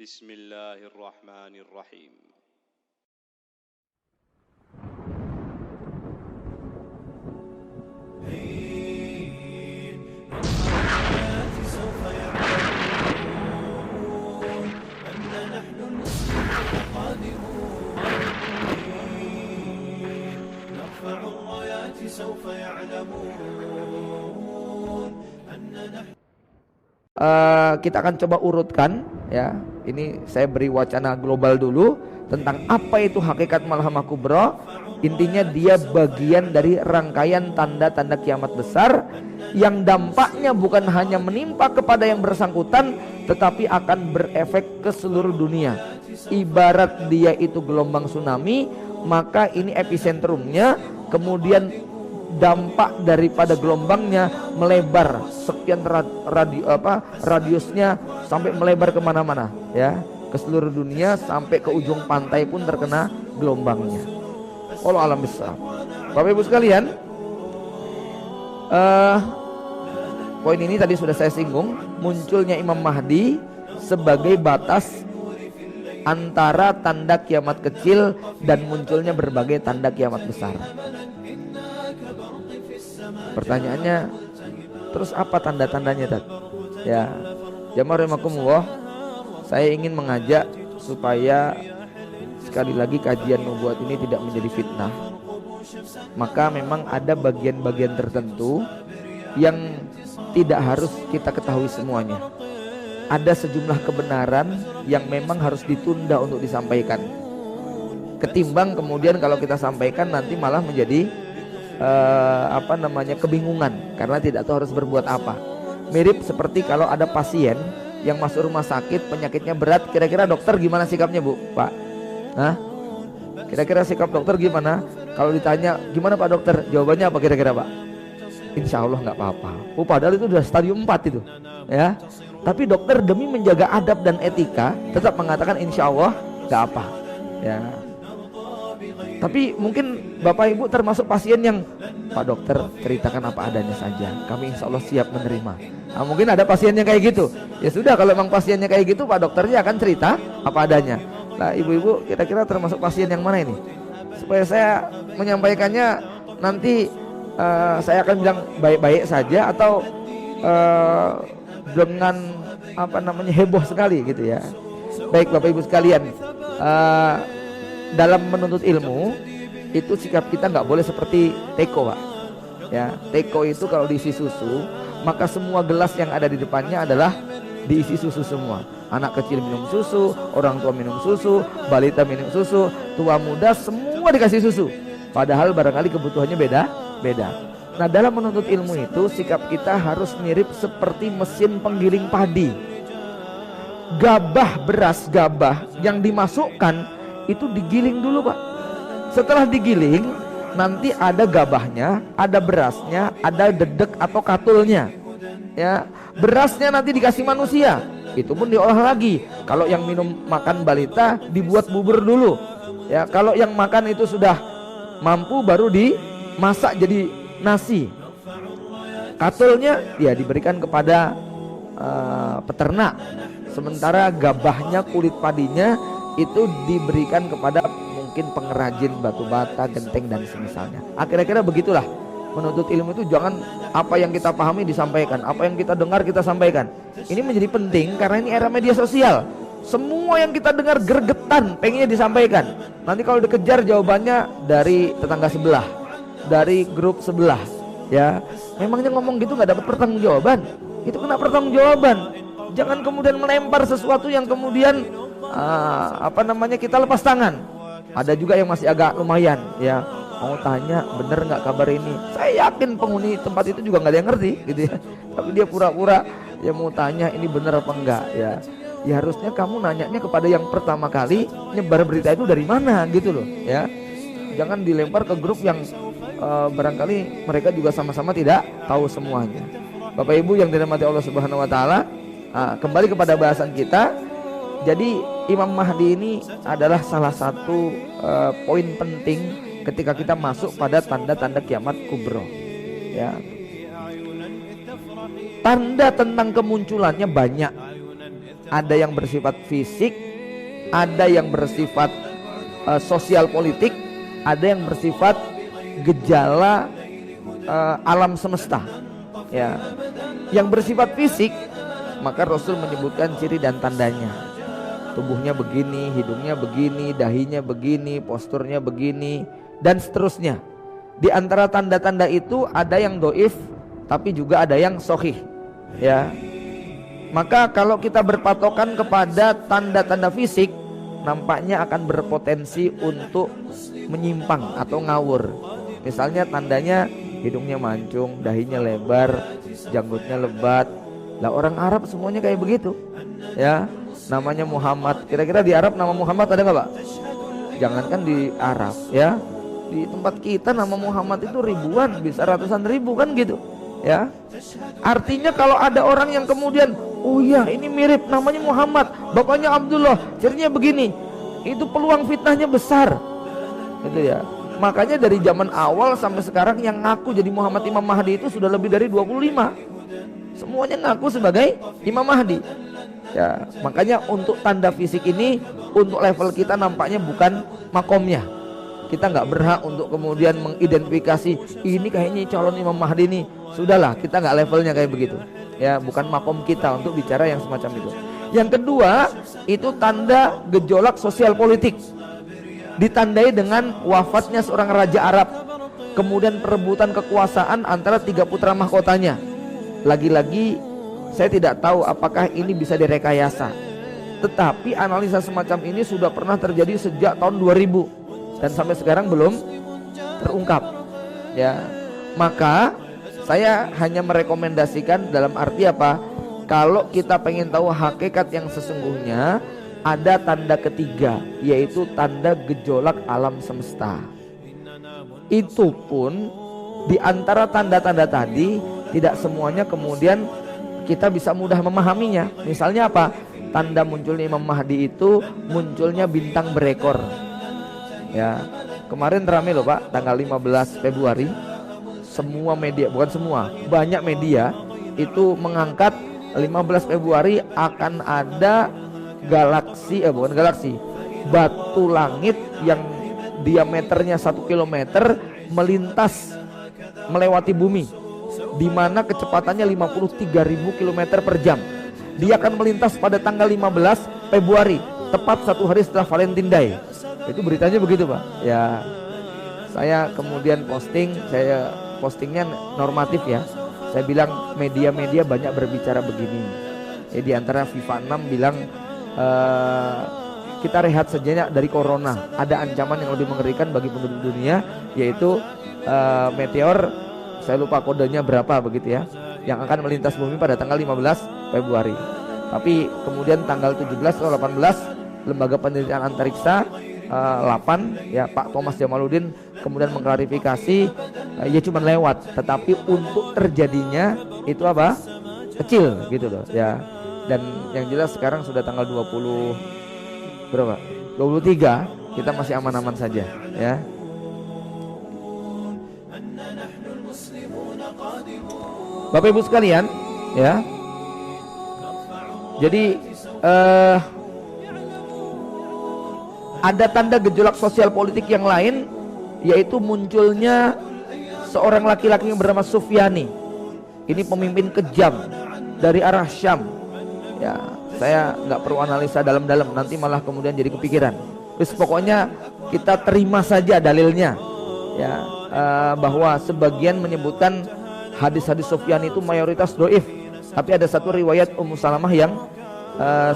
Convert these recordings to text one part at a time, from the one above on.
Bismillahirrahmanirrahim. Kita akan coba urutkan ya. Ini saya beri wacana global dulu tentang apa itu hakikat Malhamah Kubra. Intinya dia bagian dari rangkaian tanda-tanda kiamat besar yang dampaknya bukan hanya menimpa kepada yang bersangkutan, tetapi akan berefek ke seluruh dunia. Ibarat dia itu gelombang tsunami, maka ini epicentrumnya, kemudian dampak daripada gelombangnya melebar sekian radiusnya sampai melebar kemana-mana ya, ke seluruh dunia, sampai ke ujung pantai pun terkena gelombangnya. Allah alam besar. Bapak Ibu sekalian, poin ini tadi sudah saya singgung, munculnya Imam Mahdi sebagai batas antara tanda kiamat kecil dan munculnya berbagai tanda kiamat besar. Pertanyaannya, terus apa tanda-tandanya Tad? Ya, jamaah rahimakumullah, saya ingin mengajak supaya sekali lagi kajian nubuat ini tidak menjadi fitnah. Maka memang ada bagian-bagian tertentu yang tidak harus kita ketahui semuanya. Ada sejumlah kebenaran yang memang harus ditunda untuk disampaikan, ketimbang kemudian kalau kita sampaikan nanti malah menjadi kebingungan karena tidak tahu harus berbuat apa. Mirip seperti kalau ada pasien yang masuk rumah sakit penyakitnya berat, kira-kira dokter gimana sikapnya Bu, Pak? Hah? Kira-kira sikap dokter gimana? Kalau ditanya gimana Pak dokter, jawabannya apa kira-kira Pak? Insya Allah nggak apa-apa. Oh, padahal itu sudah stadium 4 itu ya. Tapi dokter demi menjaga adab dan etika tetap mengatakan insya Allah nggak apa ya. Tapi mungkin Bapak Ibu termasuk pasien yang, Pak dokter ceritakan apa adanya saja, kami insya Allah siap menerima. Nah, mungkin ada pasien yang kayak gitu. Ya sudah, kalau memang pasiennya kayak gitu, Pak dokternya akan cerita apa adanya. Nah ibu-ibu kira-kira termasuk pasien yang mana ini? Supaya saya menyampaikannya nanti saya akan bilang baik-baik saja atau dengan heboh sekali gitu ya. Baik Bapak Ibu sekalian, dalam menuntut ilmu itu sikap kita nggak boleh seperti teko Pak ya. Teko itu kalau diisi susu, maka semua gelas yang ada di depannya adalah diisi susu semua. Anak kecil minum susu, orang tua minum susu, balita minum susu, tua muda semua dikasih susu, padahal barangkali kebutuhannya beda. Nah dalam menuntut ilmu itu sikap kita harus mirip seperti mesin penggiling padi. Beras gabah yang dimasukkan itu digiling dulu Pak. Setelah digiling nanti ada gabahnya, ada berasnya, ada dedek atau katulnya ya. Berasnya nanti dikasih manusia, itu pun diolah lagi. Kalau yang makan balita dibuat bubur dulu ya. Kalau yang makan itu sudah mampu baru dimasak jadi nasi. Katulnya ya diberikan kepada peternak, sementara gabahnya, kulit padinya itu diberikan kepada mungkin pengrajin batu bata, genteng dan semisalnya. Kira-kira begitulah menuntut ilmu itu. Jangan apa yang kita pahami disampaikan, apa yang kita dengar kita sampaikan. Ini menjadi penting karena ini era media sosial. Semua yang kita dengar gregetan pengennya disampaikan. Nanti kalau dikejar jawabannya dari tetangga sebelah, dari grup sebelah ya. Memangnya ngomong gitu nggak dapat pertanggungjawaban? Itu kena pertanggungjawaban. Jangan kemudian melempar sesuatu yang kemudian kita lepas tangan. Ada juga yang masih agak lumayan ya, mau tanya bener nggak kabar ini. Saya yakin penghuni tempat itu juga nggak ada yang ngerti gitu ya, tapi dia pura-pura ya mau tanya ini bener apa enggak ya. Ya harusnya kamu nanyanya kepada yang pertama kali nyebar berita itu dari mana gitu loh ya. Jangan dilempar ke grup yang barangkali mereka juga sama-sama tidak tahu semuanya. Bapak Ibu yang dirahmati Allah Subhanahu wa taala, kembali kepada bahasan kita. Jadi Imam Mahdi ini adalah salah satu poin penting ketika kita masuk pada tanda-tanda kiamat kubro ya. Tanda tentang kemunculannya banyak. ada yang bersifat fisik, ada yang bersifat sosial politik, ada yang bersifat gejala alam semesta. Ya, yang bersifat fisik, maka Rasul menyebutkan ciri dan tandanya. Tubuhnya begini, hidungnya begini, dahinya begini, posturnya begini, dan seterusnya. Di antara tanda-tanda itu ada yang doif, tapi juga ada yang sahih. Ya, maka kalau kita berpatokan kepada tanda-tanda fisik, nampaknya akan berpotensi untuk menyimpang atau ngawur. Misalnya tandanya hidungnya mancung, dahinya lebar, janggutnya lebat. Lah orang Arab semuanya kayak begitu. Ya, namanya Muhammad. Kira-kira di Arab nama Muhammad ada nggak, Pak? Jangankan di Arab, ya. Di tempat kita nama Muhammad itu ribuan, bisa ratusan ribu kan gitu. Ya. Artinya kalau ada orang yang kemudian, oh iya ini mirip, namanya Muhammad, bapaknya Abdullah, cirinya begini, itu peluang fitnahnya besar. Gitu ya. Makanya dari zaman awal sampai sekarang yang ngaku jadi Muhammad Imam Mahdi itu sudah lebih dari 25. Semuanya ngaku sebagai Imam Mahdi. Ya, makanya untuk tanda fisik ini untuk level kita nampaknya bukan makomnya. Kita nggak berhak untuk kemudian mengidentifikasi ini kayaknya calon Imam Mahdi nih. Sudahlah, kita nggak levelnya kayak begitu. Ya, bukan makom kita untuk bicara yang semacam itu. Yang kedua, itu tanda gejolak sosial politik. Ditandai dengan wafatnya seorang raja Arab, kemudian perebutan kekuasaan antara 3 putra mahkotanya. Lagi-lagi saya tidak tahu apakah ini bisa direkayasa, tetapi analisa semacam ini sudah pernah terjadi sejak tahun 2000 dan sampai sekarang belum terungkap. Ya, maka saya hanya merekomendasikan dalam arti apa? Kalau kita pengen tahu hakikat yang sesungguhnya, ada tanda ketiga, yaitu tanda gejolak alam semesta. Itu pun di antara tanda-tanda tadi tidak semuanya kemudian kita bisa mudah memahaminya. Misalnya apa? Tanda munculnya Imam Mahdi itu munculnya bintang berekor. Ya, kemarin ramai loh Pak, tanggal 15 Februari semua media, bukan semua, banyak media itu mengangkat 15 Februari akan ada galaksi, bukan galaksi, batu langit yang diameternya 1 kilometer melintas melewati bumi, di mana kecepatannya 53.000 km per jam. Dia akan melintas pada tanggal 15 Februari, tepat 1 hari setelah Valentine Day. Itu beritanya begitu Pak. Ya, saya kemudian saya postingnya normatif ya. Saya bilang media-media banyak berbicara begini. Di antara FIFA 6 bilang kita rehat sejenak dari corona. Ada ancaman yang lebih mengerikan bagi penduduk dunia, yaitu meteor, saya lupa kodenya berapa begitu ya, yang akan melintas bumi pada tanggal 15 Februari. Tapi kemudian tanggal 17 atau 18 Lembaga Penelitian Antariksa 8 ya Pak Thomas Jamaluddin kemudian mengklarifikasi ya cuma lewat, tetapi untuk terjadinya itu apa? Kecil gitu loh ya. Dan yang jelas sekarang sudah tanggal 20 berapa? 23, kita masih aman-aman saja ya. Bapak Ibu sekalian ya. Jadi ada tanda gejolak sosial politik yang lain, yaitu munculnya seorang laki-laki yang bernama Sufyani. Ini pemimpin kejam dari arah Syam. Ya, saya nggak perlu analisa dalam-dalam, nanti malah kemudian jadi kepikiran. Terus pokoknya kita terima saja dalilnya, ya, bahwa sebagian menyebutkan hadis-hadis Sufyan itu mayoritas doif, tapi ada satu riwayat Ummu Salamah yang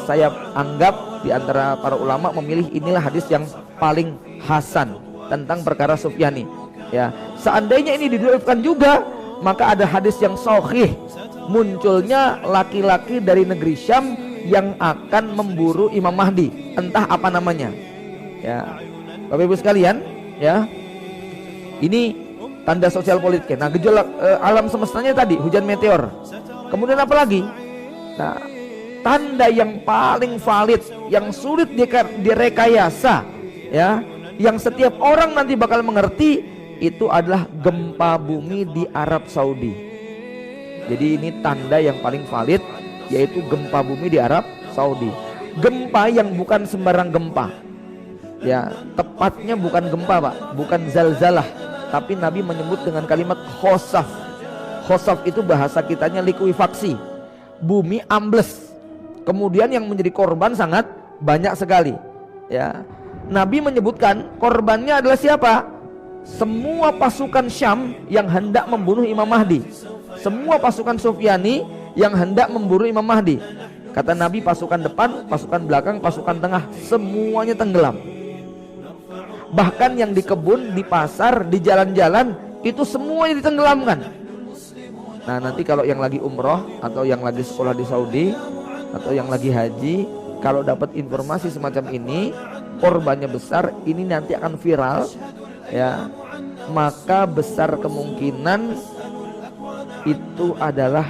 saya anggap di antara para ulama memilih inilah hadis yang paling hasan tentang perkara Sufyani. Ya, seandainya ini didoifkan juga, maka ada hadis yang sahih, munculnya laki-laki dari negeri Syam yang akan memburu Imam Mahdi, entah apa namanya. Ya, Bapak Ibu sekalian, ya, ini tanda sosial politik. Nah, gejolak alam semestanya tadi hujan meteor. Kemudian apa lagi? Nah, tanda yang paling valid, yang sulit direkayasa, ya, yang setiap orang nanti bakal mengerti, itu adalah gempa bumi di Arab Saudi. Jadi ini tanda yang paling valid, yaitu gempa bumi di Arab Saudi. Gempa yang bukan sembarang gempa. Ya, tepatnya bukan gempa, Pak, bukan zalzalah, tapi Nabi menyebut dengan kalimat khosaf. Khosaf itu bahasa kitanya likuifaksi. Bumi ambles. Kemudian yang menjadi korban sangat banyak sekali. Ya. Nabi menyebutkan korbannya adalah siapa? Semua pasukan Syam yang hendak membunuh Imam Mahdi. Semua pasukan Sufyani yang hendak memburu Imam Mahdi. Kata Nabi, pasukan depan, pasukan belakang, pasukan tengah, semuanya tenggelam. Bahkan yang di kebun, di pasar, di jalan-jalan, itu semuanya ditenggelamkan. Nah, nanti kalau yang lagi umroh atau yang lagi sekolah di Saudi atau yang lagi haji, kalau dapat informasi semacam ini, korbannya besar, ini nanti akan viral, ya, maka besar kemungkinan itu adalah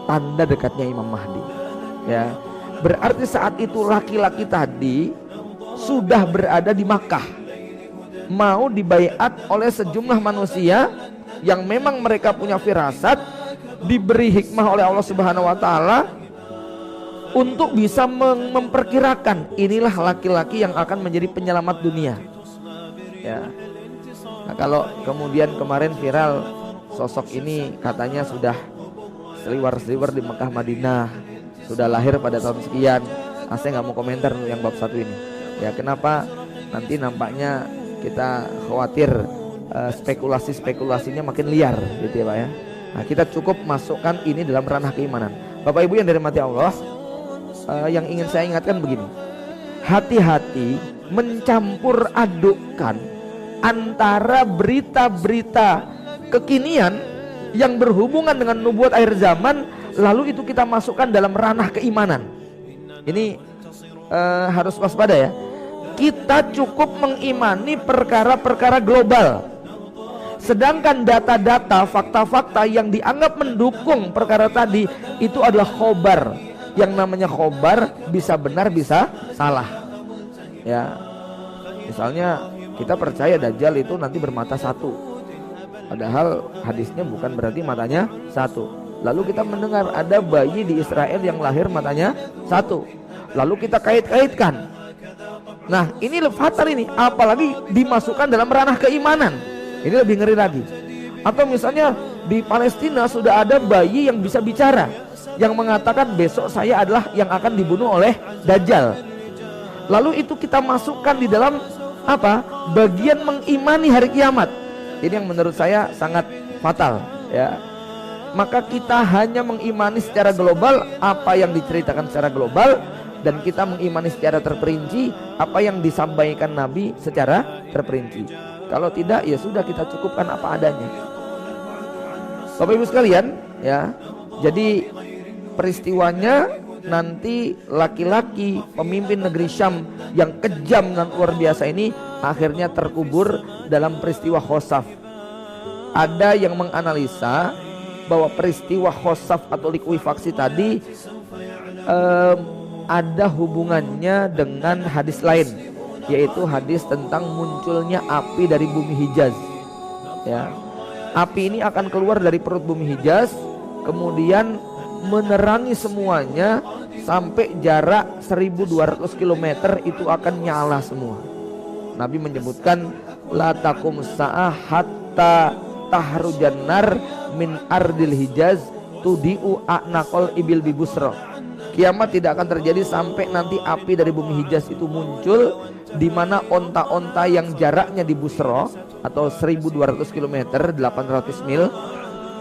tanda dekatnya Imam Mahdi. Ya, berarti saat itu laki-laki tadi sudah berada di Makkah, mau dibaiat oleh sejumlah manusia yang memang mereka punya firasat, diberi hikmah oleh Allah Subhanahu wa taala untuk bisa memperkirakan inilah laki-laki yang akan menjadi penyelamat dunia. Ya. Nah, kalau kemudian kemarin viral sosok ini katanya sudah seliwar-seliwar di Mekah Madinah, sudah lahir pada tahun sekian. Saya nggak mau komentar yang bab satu ini. Ya, kenapa nanti nampaknya kita khawatir spekulasinya makin liar gitu ya Pak ya. Nah, kita cukup masukkan ini dalam ranah keimanan. Bapak Ibu yang dirahmati Allah, yang ingin saya ingatkan begini, hati-hati mencampur adukkan antara berita-berita kekinian yang berhubungan dengan nubuat akhir zaman, lalu itu kita masukkan dalam ranah keimanan. Ini harus waspada ya. Kita cukup mengimani perkara-perkara global, sedangkan data-data, fakta-fakta yang dianggap mendukung perkara tadi itu adalah khobar. Yang namanya khobar bisa benar bisa salah. Ya, misalnya kita percaya Dajjal itu nanti bermata satu, padahal hadisnya bukan berarti matanya satu. Lalu kita mendengar ada bayi di Israel yang lahir matanya satu, lalu kita kait-kaitkan. Nah, ini fatal ini, apalagi dimasukkan dalam ranah keimanan. Ini lebih ngeri lagi. Atau misalnya di Palestina sudah ada bayi yang bisa bicara, yang mengatakan besok saya adalah yang akan dibunuh oleh Dajjal. Lalu itu kita masukkan di dalam apa? Bagian mengimani hari kiamat. Ini yang menurut saya sangat fatal ya. Maka kita hanya mengimani secara global apa yang diceritakan secara global, dan kita mengimani secara terperinci apa yang disampaikan Nabi secara terperinci. Kalau tidak, ya sudah, kita cukupkan apa adanya. Bapak Ibu sekalian ya, jadi peristiwanya nanti laki-laki pemimpin negeri Syam yang kejam dan luar biasa ini akhirnya terkubur dalam peristiwa khosaf. Ada yang menganalisa bahwa peristiwa khosaf atau likuifaksi tadi ada hubungannya dengan hadis lain, yaitu hadis tentang munculnya api dari bumi Hijaz. Ya, api ini akan keluar dari perut bumi Hijaz, kemudian menerangi semuanya sampai jarak 1200 km itu akan nyala semua. Nabi menyebutkan la taqum sa'ah hatta tahrujan nar min ardil Hijaz tudiu a'naqal ibil bibusra. Kiamat tidak akan terjadi sampai nanti api dari bumi Hijaz itu muncul, di mana onta-onta yang jaraknya di Busra atau 1200 km, 800 mil,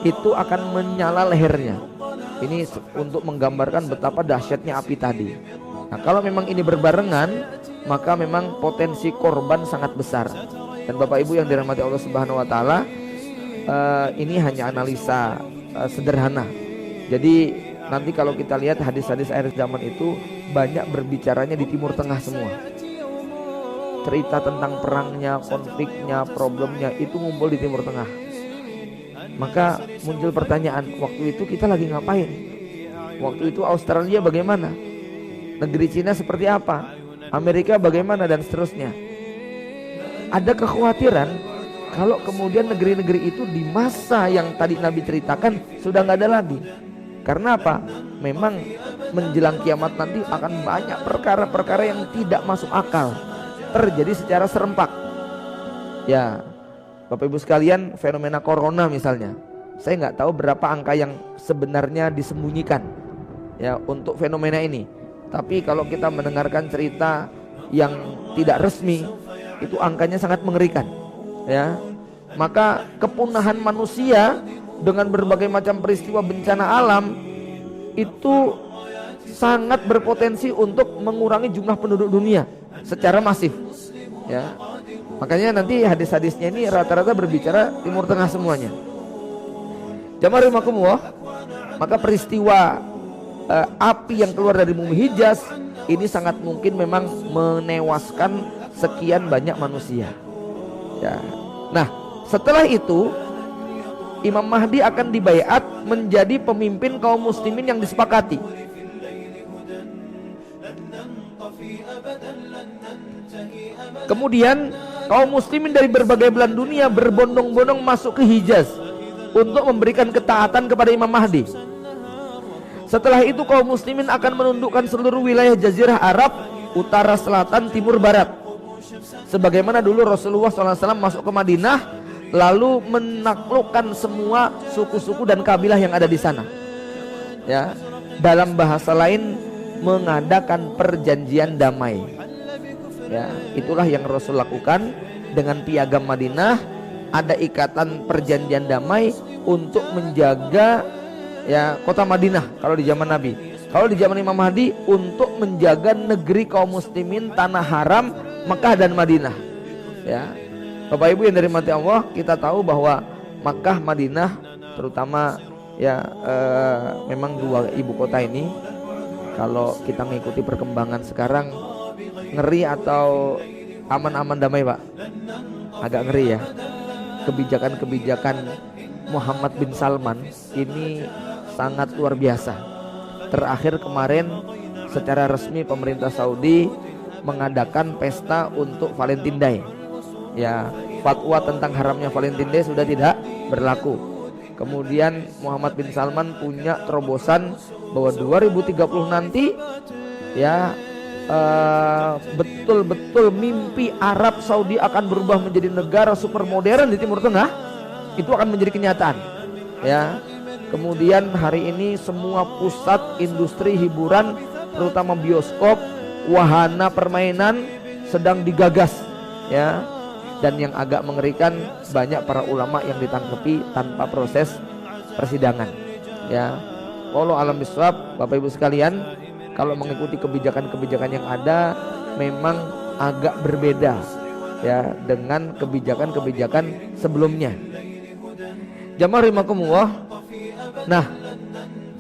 itu akan menyala lehernya. Ini untuk menggambarkan betapa dahsyatnya api tadi. Nah, kalau memang ini berbarengan, maka memang potensi korban sangat besar. Dan Bapak Ibu yang dirahmati Allah Subhanahu wa taala, ini hanya analisa sederhana. Jadi nanti kalau kita lihat hadis-hadis akhir zaman itu banyak berbicaranya di Timur Tengah semua. Cerita tentang perangnya, konfliknya, problemnya itu ngumpul di Timur Tengah. Maka muncul pertanyaan, waktu itu kita lagi ngapain? Waktu itu Australia bagaimana? Negeri Cina seperti apa? Amerika bagaimana, dan seterusnya. Ada kekhawatiran kalau kemudian negeri-negeri itu di masa yang tadi Nabi ceritakan sudah nggak ada lagi. Karena apa? Memang menjelang kiamat nanti akan banyak perkara-perkara yang tidak masuk akal terjadi secara serempak. Ya, Bapak Ibu sekalian, fenomena corona misalnya, saya nggak tahu berapa angka yang sebenarnya disembunyikan ya untuk fenomena ini. Tapi kalau kita mendengarkan cerita yang tidak resmi, itu angkanya sangat mengerikan. Ya, maka kepunahan manusia dengan berbagai macam peristiwa bencana alam itu sangat berpotensi untuk mengurangi jumlah penduduk dunia secara masif. Ya, makanya nanti hadis-hadisnya ini rata-rata berbicara Timur Tengah semuanya. Jamaah rahimakumullah, maka peristiwa api yang keluar dari bumi Hijaz ini sangat mungkin memang menewaskan sekian banyak manusia. Ya. Nah, setelah itu Imam Mahdi akan dibaiat menjadi pemimpin kaum muslimin yang disepakati. Kemudian kaum muslimin dari berbagai belahan dunia berbondong-bondong masuk ke Hijaz untuk memberikan ketaatan kepada Imam Mahdi. Setelah itu kaum muslimin akan menundukkan seluruh wilayah Jazirah Arab, utara, selatan, timur, barat. Sebagaimana dulu Rasulullah SAW masuk ke Madinah, lalu menaklukkan semua suku-suku dan kabilah yang ada di sana. Ya, dalam bahasa lain mengadakan perjanjian damai. Ya, itulah yang Rasul lakukan dengan piagam Madinah. Ada ikatan perjanjian damai untuk menjaga ya kota Madinah kalau di zaman Nabi. Kalau di zaman Imam Mahdi untuk menjaga negeri kaum muslimin, tanah haram Mekah dan Madinah. Ya, Bapak Ibu yang dirahmati Allah, kita tahu bahwa Makkah, Madinah terutama ya memang dua ibu kota ini kalau kita mengikuti perkembangan sekarang ngeri atau aman-aman damai Pak? Agak ngeri ya. Kebijakan-kebijakan Muhammad bin Salman ini sangat luar biasa. Terakhir kemarin secara resmi pemerintah Saudi mengadakan pesta untuk Valentine Day. Ya, fatwa tentang haramnya Valentine Day sudah tidak berlaku. Kemudian Muhammad bin Salman punya terobosan bahwa 2030 nanti ya betul-betul mimpi Arab Saudi akan berubah menjadi negara super modern di Timur Tengah itu akan menjadi kenyataan. Ya, kemudian hari ini semua pusat industri hiburan terutama bioskop, wahana permainan sedang digagas. Ya, dan yang agak mengerikan banyak para ulama yang ditangkapi tanpa proses persidangan. Ya, wallahu a'lam bishawab. Bapak Ibu sekalian, kalau mengikuti kebijakan-kebijakan yang ada memang agak berbeda ya dengan kebijakan-kebijakan sebelumnya. Jamaah rahimakumullah. Nah,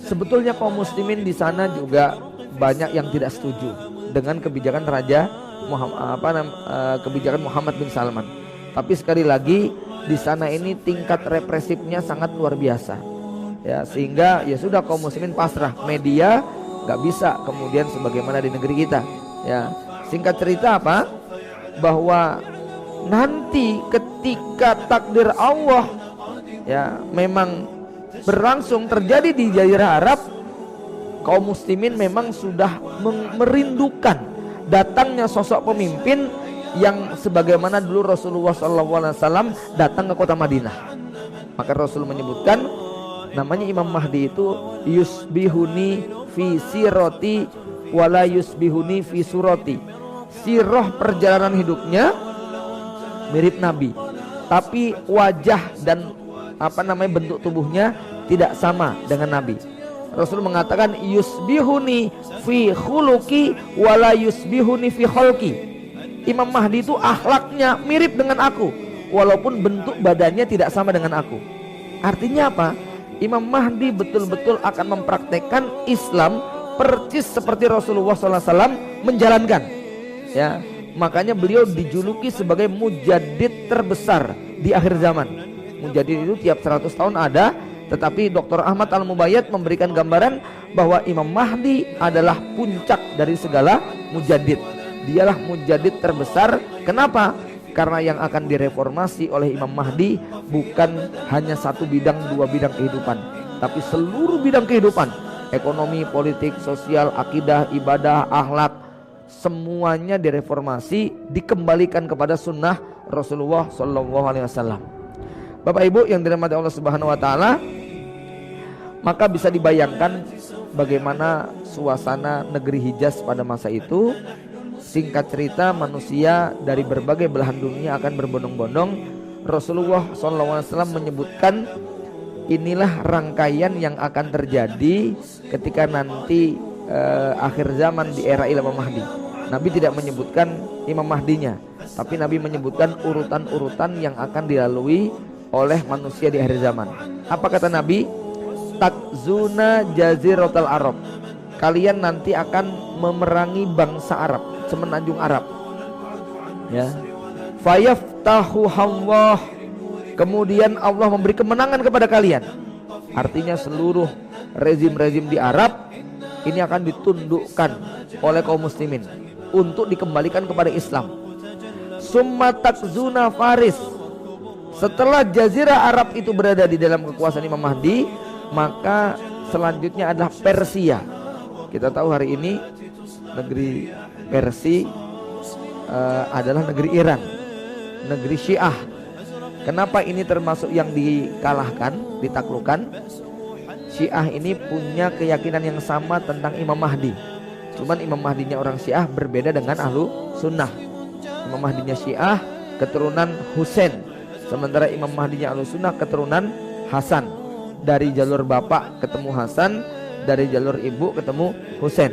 sebetulnya kaum muslimin di sana juga banyak yang tidak setuju dengan kebijakan Raja Muhammad, kebijakan Muhammad bin Salman. Tapi sekali lagi di sana ini tingkat represifnya sangat luar biasa. Ya, sehingga ya sudah kaum muslimin pasrah. Media gak bisa kemudian sebagaimana di negeri kita. Ya, singkat cerita apa? Bahwa nanti ketika takdir Allah ya memang berlangsung terjadi di Jazirah Arab, kaum muslimin memang sudah merindukan datangnya sosok pemimpin yang sebagaimana dulu Rasulullah SAW datang ke kota Madinah. Maka Rasul menyebutkan namanya Imam Mahdi itu yusbihuni fi siroti wala yusbihuni fi suroti. Sirah perjalanan hidupnya mirip Nabi, tapi wajah dan bentuk tubuhnya tidak sama dengan Nabi. Rasul mengatakan yusbihuni fi khuluqi wala yusbihuni fi khalqi. Imam Mahdi itu akhlaknya mirip dengan aku walaupun bentuk badannya tidak sama dengan aku. Artinya apa? Imam Mahdi betul-betul akan mempraktekkan Islam persis seperti Rasulullah SAW menjalankan. Ya, makanya beliau dijuluki sebagai mujaddid terbesar di akhir zaman. Mujaddid itu tiap 100 tahun ada, tetapi Dr. Ahmad Al-Mubayyad memberikan gambaran bahwa Imam Mahdi adalah puncak dari segala mujaddid. Dialah mujaddid terbesar. Kenapa? Karena yang akan direformasi oleh Imam Mahdi bukan hanya satu bidang, dua bidang kehidupan, tapi seluruh bidang kehidupan. ekonomi, politik, sosial, akidah, ibadah, akhlak, semuanya direformasi, dikembalikan kepada sunnah Rasulullah Shallallahu Alaihi Wasallam. Bapak Ibu yang dirahmati Allah Subhanahu Wa Taala, maka bisa dibayangkan bagaimana suasana negeri Hijaz pada masa itu. Singkat cerita, manusia dari berbagai belahan dunia akan berbondong-bondong. Rasulullah SAW menyebutkan inilah rangkaian yang akan terjadi ketika nanti akhir zaman di era Imam Mahdi. Nabi tidak menyebutkan Imam Mahdinya, tapi Nabi menyebutkan urutan-urutan yang akan dilalui oleh manusia di akhir zaman. Apa kata Nabi? Takzuna jaziratul Arab. Kalian nanti akan memerangi bangsa Arab, semenanjung Arab. Ya. Fayaftahu Allah. Kemudian Allah memberi kemenangan kepada kalian. Artinya seluruh rezim-rezim di Arab ini akan ditundukkan oleh kaum muslimin untuk dikembalikan kepada Islam. Summa takzuna Faris. Setelah jazirah Arab itu berada di dalam kekuasaan Imam Mahdi, maka selanjutnya adalah Persia. Kita tahu hari ini negeri Persia adalah negeri Iran, negeri Syiah. Kenapa ini termasuk yang dikalahkan, ditaklukkan? Syiah ini punya keyakinan yang sama tentang Imam Mahdi. Cuman Imam Mahdinya orang Syiah berbeda dengan Ahlu Sunnah. Imam Mahdinya Syiah keturunan Husain, sementara Imam Mahdinya Ahlu Sunnah keturunan Hasan. Dari jalur bapak ketemu Hasan, dari jalur ibu ketemu Husain.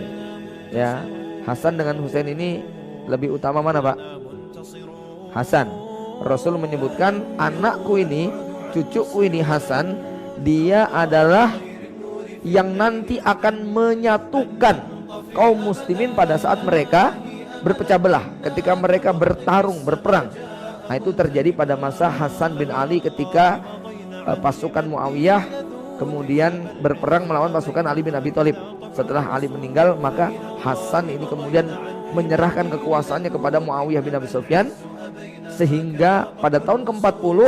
Ya, Hasan dengan Husain ini lebih utama mana, Pak? Hasan. Rasul menyebutkan anakku ini, cucuku ini Hasan, dia adalah yang nanti akan menyatukan kaum muslimin pada saat mereka berpecah belah, ketika mereka bertarung, berperang. Nah, itu terjadi pada masa Hasan bin Ali ketika pasukan Muawiyah kemudian berperang melawan pasukan Ali bin Abi Thalib. Setelah Ali meninggal, maka Hasan ini kemudian menyerahkan kekuasaannya kepada Muawiyah bin Abi Sufyan, sehingga pada tahun ke-40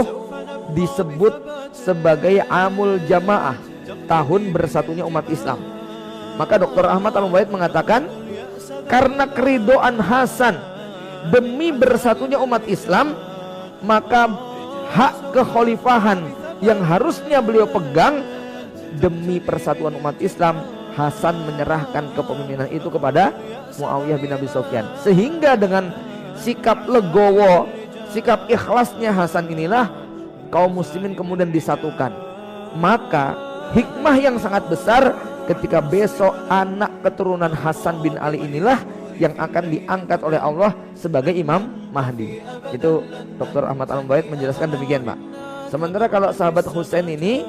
disebut sebagai Amul Jamaah, tahun bersatunya umat Islam. Maka Dr. Ahmad Al-Mubaid mengatakan, karena keridoan Hasan demi bersatunya umat Islam, maka hak kekhalifahan yang harusnya beliau pegang demi persatuan umat Islam, Hasan menyerahkan kepemimpinan itu kepada Muawiyah bin Abi Sufyan. Sehingga dengan sikap legowo, sikap ikhlasnya Hasan inilah kaum muslimin kemudian disatukan. Maka hikmah yang sangat besar ketika besok anak keturunan Hasan bin Ali inilah yang akan diangkat oleh Allah sebagai Imam Mahdi. Itu Dr. Ahmad Al-Mubaid menjelaskan demikian, Pak. Sementara kalau sahabat Husain ini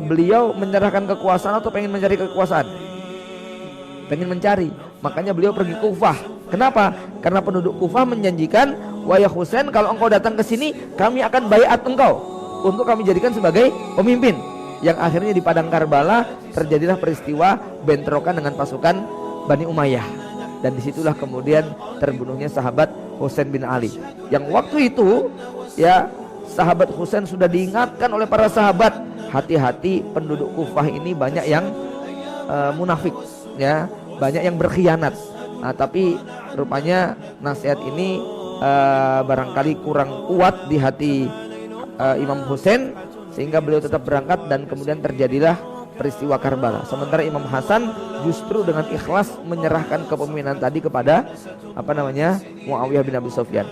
beliau menyerahkan kekuasaan atau pengen mencari kekuasaan? Pengen mencari. Makanya beliau pergi Kufah. Kenapa? Karena penduduk Kufah menjanjikan, wahai Husain, kalau engkau datang ke sini, kami akan baiat engkau untuk kami jadikan sebagai pemimpin. Yang akhirnya di padang Karbala terjadilah peristiwa bentrokan dengan pasukan Bani Umayyah. Dan disitulah kemudian terbunuhnya sahabat Husain bin Ali. Yang waktu itu ya, sahabat Husain sudah diingatkan oleh para sahabat, hati-hati penduduk Kufah ini banyak yang munafik, ya, banyak yang berkhianat. Nah, tapi rupanya nasihat ini barangkali kurang kuat di hati Imam Husain, sehingga beliau tetap berangkat dan kemudian terjadilah peristiwa Karbala. Sementara Imam Hasan justru dengan ikhlas menyerahkan kepemimpinan tadi kepada Muawiyah bin Abi Sufyan.